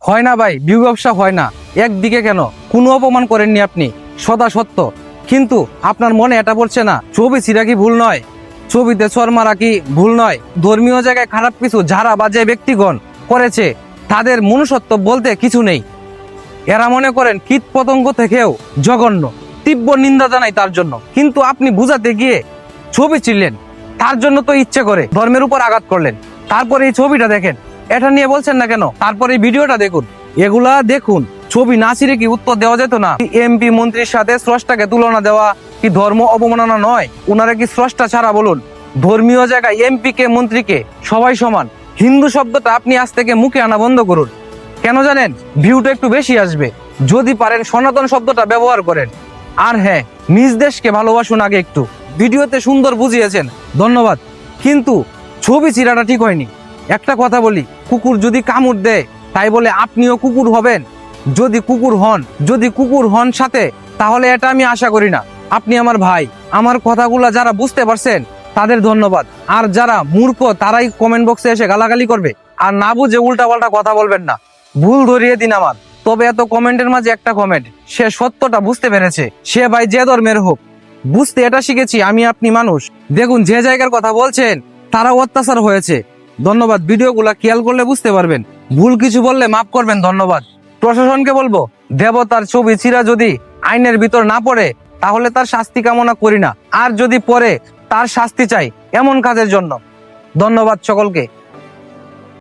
হয় না ভাই, ভিউ ব্যবসা হয় না। একদিকে কেন, কোনো অপমান করেননি আপনি, সদা সত্য। কিন্তু আপনার মনে এটা পড়ছে না, ছবি ছিঁড়া কি ভুল নয়? ছবিতে চর মারা কি ভুল নয়? ধর্মীয় জায়গায় খারাপ কিছু যারা বাজে ব্যক্তিগণ করেছে, তাদের মনুষ্যত্ব বলতে কিছু নেই। এরা মনে করেন কীট পতঙ্গ থেকেও জঘন্য। তীব্র নিন্দা জানাই তার জন্য। কিন্তু আপনি বুঝাতে গিয়ে ছবি ছিঁড়লেন, তার জন্য তো ইচ্ছে করে ধর্মের উপর আঘাত করলেন। তারপরে এই ছবিটা দেখেন, এটা নিয়ে বলছেন না কেন? তারপরে এই ভিডিওটা দেখুন, এগুলা দেখুন। ছবি না ছিঁড়ে কি উত্তর দেওয়া যেত না? এমপি মন্ত্রীর সাথে স্রষ্টাকে তুলনা দেওয়া কি ধর্ম অবমাননা নয়? ওনারা কি স্রষ্টা ছাড়া? বলুন, ধর্মীয় জায়গায় এমপি কে মন্ত্রীকে সবাই সমান। হিন্দু শব্দটা আপনি আজ থেকে মুখে আনা বন্ধ করুন। কেন জানেন? ভিউটা একটু বেশি আসবে। যদি পারেন সনাতন শব্দটা ব্যবহার করেন। আর হ্যাঁ, নিজ দেশকে ভালোবাসুন আগে একটু। ভিডিওতে সুন্দর বুঝিয়েছেন, ধন্যবাদ। কিন্তু ছবি চিরাটা ঠিক হয়নি। একটা কথা বলি, কুকুর যদি কামড় দেয় তাই বলে আপনিও কুকুর হবেন? যদি কুকুর হন সাথে, তাহলে এটা আমি আশা করি না। আপনি আমার ভাই। আমার কথাগুলা যারা বুঝতে পারছেন তাদের ধন্যবাদ। আর যারা মূর্খ তারাই কমেন্ট বক্সে এসে গালাগালি করবে। আর না বুঝে উল্টাপাল্টা কথা বলবেন না। ভুল ধরিয়ে দিন আমার। তবে এত কমেন্টের মাঝে একটা কমেন্ট, সে সত্যটা বুঝতে পেরেছে। সে ভাই যে ধর্মের হোক, বুঝতে এটা শিখেছি আমি আপনি মানুষ। দেখুন, যে জায়গার কথা বলছেন তারা অত্যাচার হয়েছে। ধন্যবাদ। ভিডিওগুলা খেয়াল করলে বুঝতে পারবেন। ভুল কিছু বললে মাফ করবেন, ধন্যবাদ। প্রশাসনকে বলবো, দেবতার ছবি চিরা যদি আইনের ভিতর না পড়ে, তাহলে তার শাস্তি কামনা করি না। আর যদি পড়ে, তার শাস্তি চাই এমন কাজের জন্য। ধন্যবাদ সকলকে।